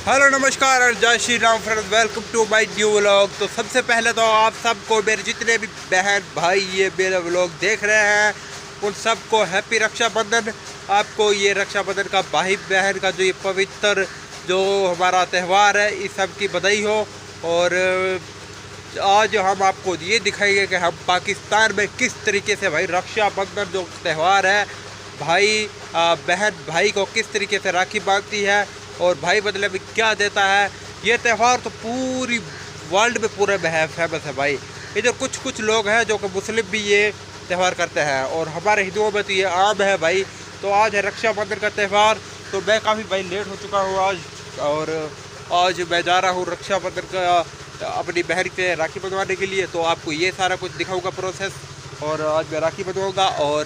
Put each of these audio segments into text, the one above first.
Hello नमस्कार और जय Shri Ram friends, welcome to my new vlog. तो सबसे पहले तो आप सबको, मेरे जितने भी बहन भाई ये मेरा व्लॉग देख रहे हैं, उन सबको हैप्पी रक्षाबंधन। आपको ये रक्षाबंधन का भाई बहन का जो ये पवित्र जो हमारा त्यौहार है, इस सब की बधाई हो। और आज हम आपको ये दिखाएंगे कि हम पाकिस्तान में किस तरीके से भाई रक्षाबंधन जो त्यौहार है, भाई बहन भाई को किस तरीके से राखी बांधती है और भाई बदले में क्या देता है। ये त्यौहार तो पूरी वर्ल्ड में पूरे में फेमस है भाई। इधर कुछ लोग हैं जो कि मुस्लिम भी ये त्यौहार करते हैं और हमारे हिंदुओं में तो ये आम है भाई। तो आज है रक्षाबंधन का त्यौहार। तो मैं काफ़ी भाई लेट हो चुका हूँ आज, और आज मैं जा रहा हूँ रक्षाबंधन का अपनी बहन से राखी बंधवाने के लिए। तो आपको ये सारा कुछ दिखाऊंगा प्रोसेस, और आज मैं राखी बंधवाऊँगा। और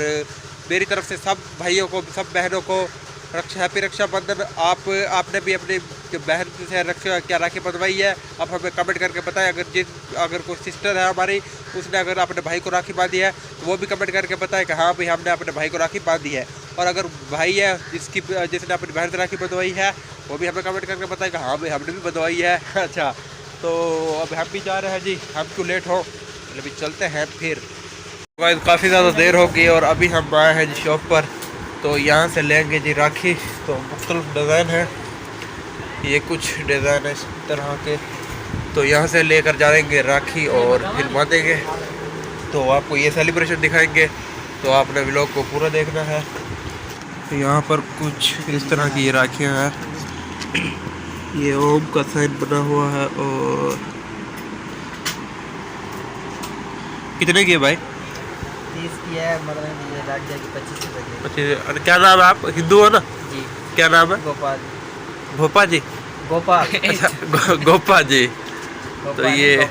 मेरी तरफ से सब भाइयों को, सब बहनों को हैप्पी रक्षाबंधन। आपने भी अपनी बहन से क्या राखी बंधवाई है, आप हमें कमेंट करके बताएं। अगर कोई सिस्टर है हमारी, उसने अगर अपने भाई को राखी बांधी है तो वो भी कमेंट करके बताएं कि हाँ भाई हमने अपने भाई को राखी बांधी है। और अगर भाई है जिसने अपनी बहन से राखी बंधवाई है, वो भी हमें कमेंट करके बताएं कि हाँ भाई हमने भी बंधवाई है। अच्छा, तो अब हम भी जा रहे हैं जी, हम क्यों लेट हो, अभी चलते हैं फिर। काफ़ी ज़्यादा देर हो गई और अभी हम आए हैं जी शॉप पर। तो यहाँ से लेंगे जी राखी। तो मुख्तलिफ डिज़ाइन है, ये कुछ डिज़ाइन है इस तरह के। तो यहाँ से लेकर जाएंगे राखी और फिर बांधेंगे। तो आपको ये सेलिब्रेशन दिखाएंगे, तो आपने व्लॉग को पूरा देखना है। तो यहाँ पर कुछ इस तरह की ये राखियाँ हैं, ये ओम का साइन बना हुआ है। और कितने की है भाई? 30 की है, मतलब लाट जाएगी 25 रुपये की। अच्छा, क्या नाम है? आप हिंदू हो ना जी? क्या नाम है? गोपाल। भोपा जी? गोपाल। अच्छा, गोपा जी। तो ये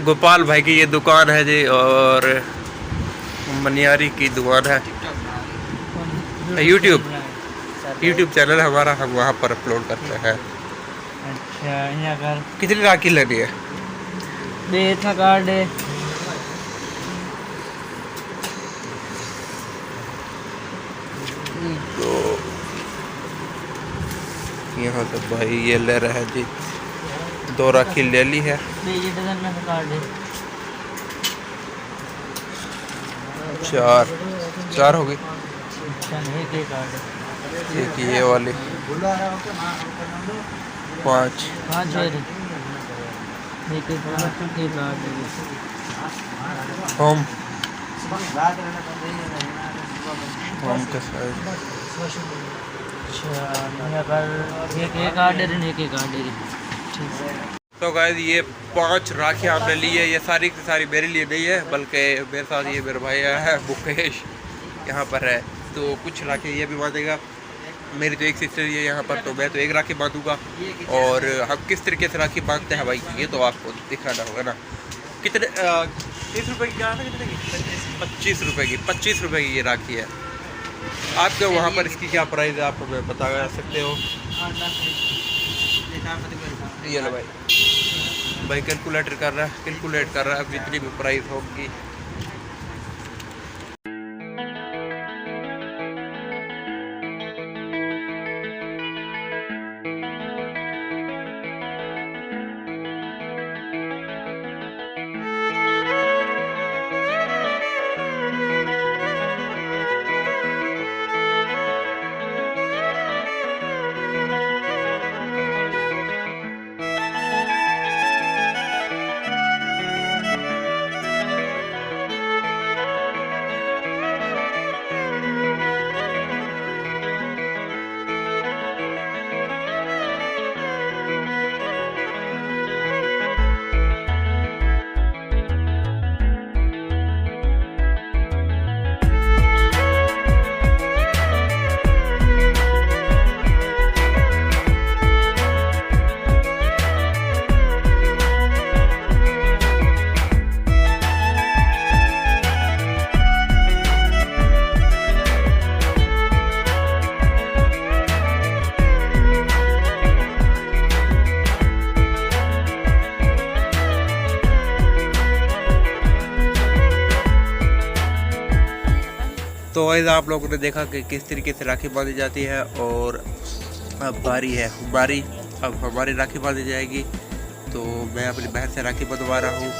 गोपाल भाई की ये दुकान है जी, और मनियारी की दुकान है। यूट्यूब चैनल है हमारा, हम वहाँ पर अपलोड करते हैं। अच्छा, यहाँ कर कितनी राखी लेनी है? बेटा कार्ड है। तो यहाँ तो भाई ये ले रहे हैं जी, 2 राखी ले ली है। ये डजन में से कार्ड है। 4 हो गई। एक कार्ड है। एक ये वाली 5 है। एक कार्ड है। होम का साइज। एक कार्ड है, एक कार्ड है। ठीक है। तो गाइस ये 5 राखियाँ हमने ली है। ये सारी की सारी मेरे लिए नहीं है, बल्कि मेरे साथ ये मेरा भाई है मुकेश यहाँ पर है। तो कुछ राखी ये भी बांधेगा। मेरी तो एक सिस्टर ही है यहाँ पर, तो मैं तो एक राखी बांधूंगा। और हम किस तरीके से राखी बांधते हैं भाई, ये तो आपको दिखाना होगा ना। कितने 30 रुपये की? क्या है, कितने की? 25 रुपये की। 25 रुपये की ये राखी है। आपके वहाँ पर इसकी क्या प्राइस है, आप हमें बता सकते हो? ये लो भाई कैलकुलेट कर रहा है अब जितनी भी प्राइस होगी। तो वैसे आप लोगों ने देखा कि किस तरीके से राखी बांधी जाती है। और अब बारी है हमारी, अब हमारी राखी बांधी जाएगी, तो मैं अपनी बहन से राखी बंधवा रहा हूँ।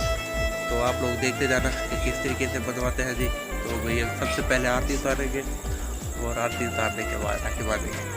तो आप लोग देखते जाना कि किस तरीके से बंधवाते हैं जी। तो भैया सबसे पहले आरती उतारेंगे और आरती उतारने के बाद राखी बांधेंगे।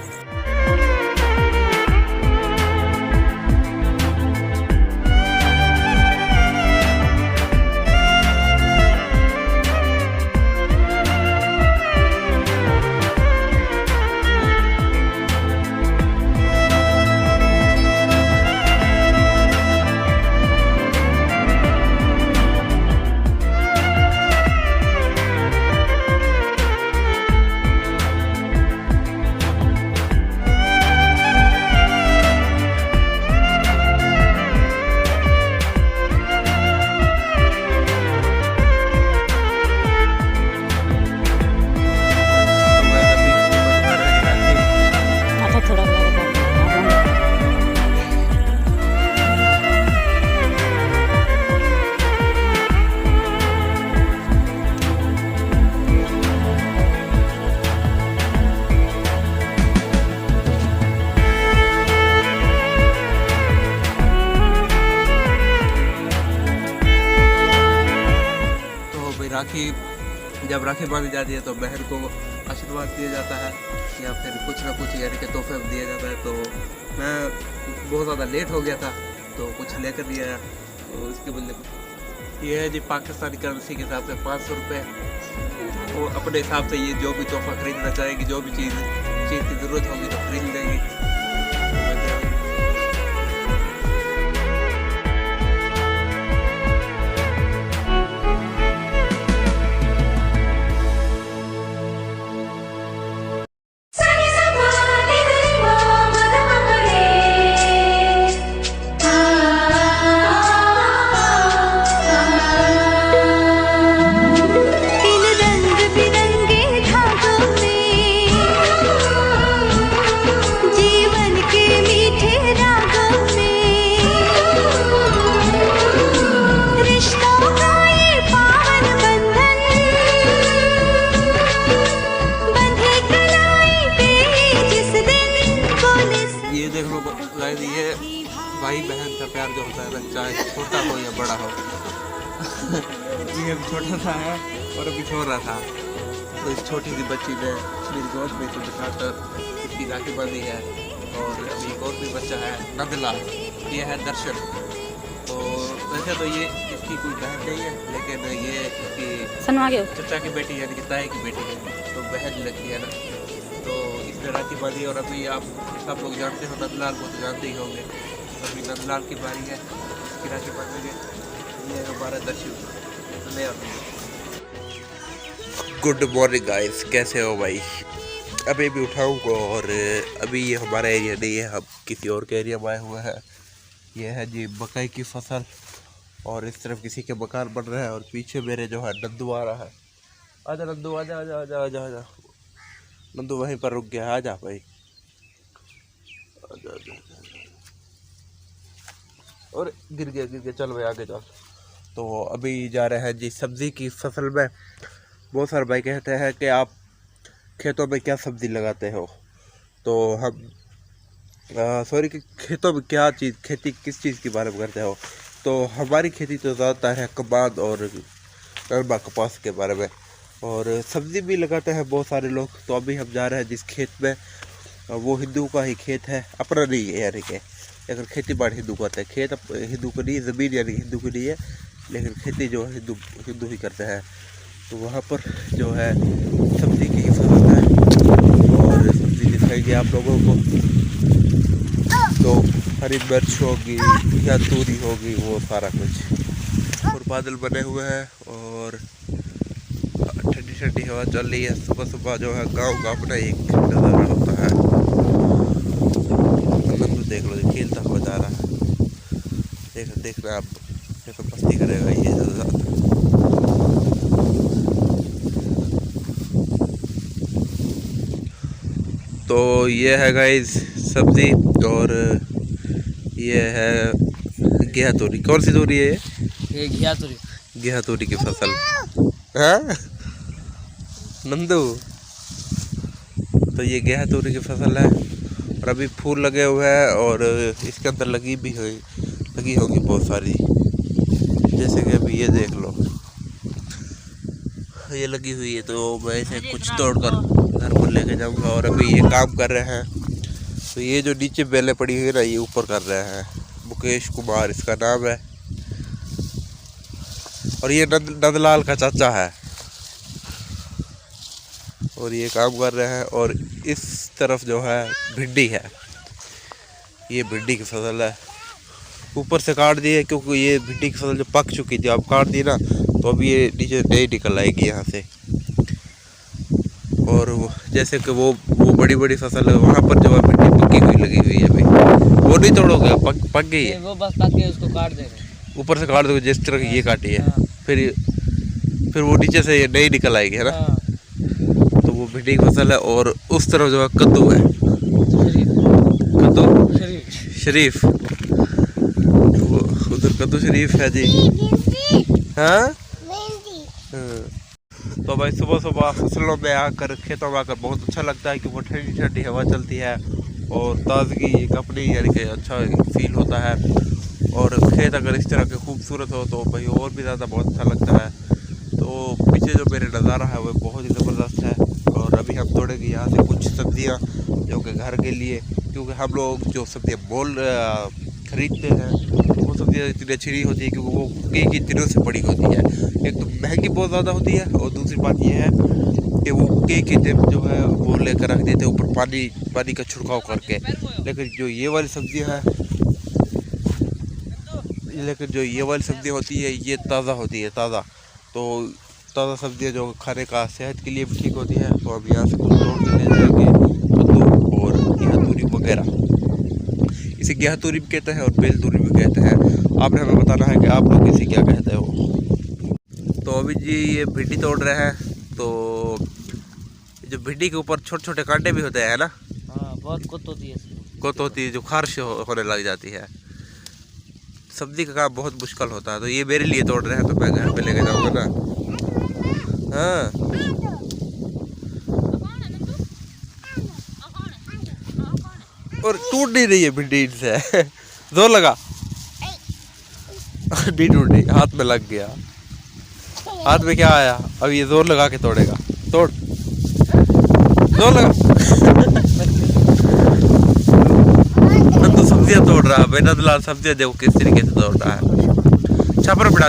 राखी जब राखी बांधी जाती है तो बहन को आशीर्वाद दिया जाता है या फिर कुछ ना कुछ यानी कि तोहफे दिया जाता है। तो मैं बहुत ज़्यादा लेट हो गया था तो कुछ लेकर दिया है। तो इसके बदले ये है जी पाकिस्तानी करेंसी के हिसाब से 500 रुपये। वो अपने हिसाब से ये जो भी तोहफा खरीदना चाहेगी, जो भी चीज़ की ज़रूरत होगी तो खरीद लेंगी। ये भाई बहन का प्यार जो होता है चाहे छोटा हो या बड़ा हो। ये अभी छोटा सा है और अभी सो रहा था, तो इस छोटी सी बच्ची ने मेरी गोद में से बिठाकर इसकी राखी बांधी है। और अभी एक और भी बच्चा है नंदलाल, ये है दर्शन। तो वैसे तो ये इसकी कोई बहन नहीं है, लेकिन ये इसकी चचा की बेटी यानी कि ताई की बेटी है, तो बहन लगती है ना। तो इसने राखी बांधी और अभी आप सब लोग जानते हो नंदलाल को तो जानते ही होंगे। अभी नंदलाल की बारी है, इसकी राखी बांधेंगे। ये हमारा दर्शन। गुड मॉर्निंग गाइस, कैसे हो भाई? अभी भी उठाऊँगा और अभी ये हमारा एरिया नहीं है, हम किसी और के एरिया में आए हुए हैं। ये है जी मकई की फसल और इस तरफ किसी के मकान बन रहा है और पीछे मेरे जो है नंदू आ रहा है। आजा नंदू, आजा आजा आजा आजा आजा। नंदू वहीं पर रुक गया, आजा भाई आजा आजा। और गिर गया, चल भाई आगे चल। तो अभी जा रहे हैं जी सब्ज़ी की फसल में। बहुत सारे भाई कहते हैं कि आप खेतों में क्या सब्ज़ी लगाते हो, तो हम सॉरी कि खेतों में क्या चीज़ खेती किस चीज़ के बारे में करते हो। तो हमारी खेती तो ज़्यादातर है कबाद और गरमा कपास के बारे में, और सब्ज़ी भी लगाते हैं बहुत सारे लोग। तो अभी हम जा रहे हैं जिस खेत में, वो हिंदू का ही खेत है, अपना नहीं है यानी कि अगर खेती बाड़ी हिंदू करते हैं। खेत हिंदू को नहीं, ज़मीन यानी हिंदू की नहीं है, लेकिन खेती जो है हिंदू ही करते हैं। तो वहाँ पर जो है सब्ज़ी की फसल है और सब्ज़ी दिखाएगी आप लोगों को। तो हरी मिर्च होगी या तूरी होगी, वो सारा कुछ। और बादल बने हुए हैं और ठंडी ठंडी हवा चल रही है। सुबह सुबह जो है गांव का अपना एक नज़ारा होता है। नंदू देख लो, खेलता हुआ जा रहा है। देख रहे आप, ये तो मस्ती करेगा ये ज़्यादा। तो ये है गाइस सब्ज़ी और ये है घिया तोरी। कौन सी तोरी है ये? घिया तोरी। घिया तोरी की फसल है नंदू। तो ये घिया तोरी की फसल है और अभी फूल लगे हुए हैं और इसके अंदर लगी होगी बहुत सारी, जैसे कि अभी ये देख लो, ये लगी हुई है। तो मैं इसे कुछ तोड़कर घर पर लेके जाऊंगा। और अभी ये काम कर रहे हैं, तो ये जो नीचे बेलें पड़ी हुई है ना, ये ऊपर कर रहे हैं। मुकेश कुमार इसका नाम है और ये नंदलाल का चाचा है और ये काम कर रहे हैं। और इस तरफ जो है भिंडी है, ये भिंडी की फसल है। ऊपर से काट दी है क्योंकि ये भिंडी की फसल जो पक चुकी थी, अब काट दी ना तो अभी ये नीचे नहीं निकल आएगी यहाँ से। और जैसे कि वो बड़ी बड़ी फसल है, वहाँ पर जो है भिंडी पकी हुई लगी हुई है। अभी वो नहीं तोड़ोगे, पक गई है, वो बस पक गई, उसको काट देंगे। ऊपर से काट दोगे जिस तरह की ये काटी है। फिर वो नीचे से ये नहीं निकल आएगी, है ना। तो वो भिंडी की फसल है। और उस तरफ जो है कद्दू है, कद्दू शरीफ, उधर कद्दू शरीफ है जी। हाँ, तो भाई सुबह सुबह फसलों में आकर, खेतों में आकर बहुत अच्छा लगता है क्योंकि ठंडी ठंडी हवा चलती है और ताजगी एक अपनी यानी कि अच्छा फील होता है। और खेत अगर इस तरह के खूबसूरत हो तो भाई और भी ज़्यादा बहुत अच्छा लगता है। तो पीछे जो मेरे नज़ारा है वो बहुत ही ज़बरदस्त है। और अभी हम तोड़ेंगे यहाँ से कुछ सब्जियाँ जो कि घर के लिए, क्योंकि हम लोग जो सब्जियाँ खरीदते हैं वो सब्जियाँ इतनी अच्छी नहीं होती है क्योंकि वो कई दिनों से पड़ी होती है। एक तो महंगी बहुत ज़्यादा होती है और दूसरी बात यह है कि वो कई दिन जो है वो लेकर रख देते हैं ऊपर पानी का छिड़काव करके। लेकिन जो ये वाली सब्जियाँ होती है ये ताज़ा होती है, ताज़ा। तो ताज़ा सब्जियाँ जो खाने का सेहत के लिए भी ठीक होती है। तो अब यहाँ से कुछ तोड़ के ले जाएंगे, कद्दू और गेहूं वगैरह। इसे गेहूं तूरी भी कहते हैं और बेल तूरी भी कहते हैं। आपने हमें बताना है कि आप लोग इसे क्या कहते हो। तो अभी जी ये भिंडी तोड़ रहे हैं। तो जो भिंडी के ऊपर छोटे छोटे कांटे भी होते हैं ना। हाँ, बहुत कुत होती है, जो खारिश होने लग जाती है। सब्जी का काम बहुत मुश्किल होता है। तो ये मेरे लिए तोड़ रहे हैं, तो मैं घर पे लेके जाऊँगा ना। हाँ, और टूट नहीं रही है भिंडी से। जोर लगा, नहीं टूट रही, हाथ में लग गया। हाथ में क्या आया, अब ये जोर लगा के तोड़ेगा। तोड़, जोर लगा। नंदू सब्जियां तोड़ रहा है, नंदलाल सब्जियां देखो किस तरीके से तोड़ रहा है। छापर पड़ा,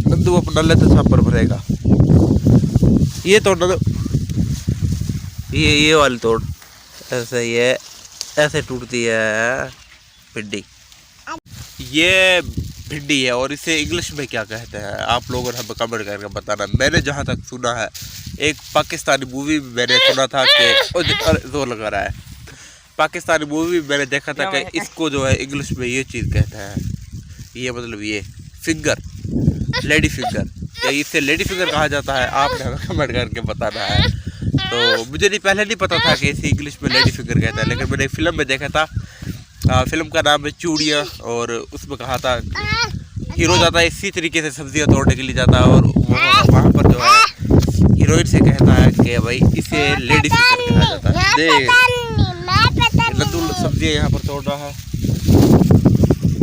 नंदू अपना ले तो छापर भरेगा। ये तोड़ दो, ये वाली तोड़, ऐसे टूटती है भिंडी। ये भिंडी है और इसे इंग्लिश में क्या कहते हैं आप लोगों ने हमें कमेंट करके बताना। मैंने जहाँ तक सुना है, एक पाकिस्तानी मूवी में मैंने सुना था कि जोर लगा रहा है, पाकिस्तानी मूवी में मैंने देखा था कि इसको जो है इंग्लिश में ये चीज़ कहते हैं, ये मतलब ये फिंगर, लेडी फिंगर, या इसे लेडी फिंगर कहा जाता है। आपने हमें कमेंट करके बताना है। तो मुझे पहले नहीं पता था कि इसे इंग्लिश में लेडी फिंगर कहता है, लेकिन मैंने एक फिल्म में देखा था। फिल्म का नाम है चूड़ियाँ, और उसमें कहा था हीरो जाता है इसी तरीके से सब्जियां तोड़ने के लिए जाता है और वहाँ पर जो है हीरोइन से कहता है कि भाई इसे लेडी फिंगर कहा जाता है। देख, लड्डू सब्जियां यहाँ पर तोड़ रहा है।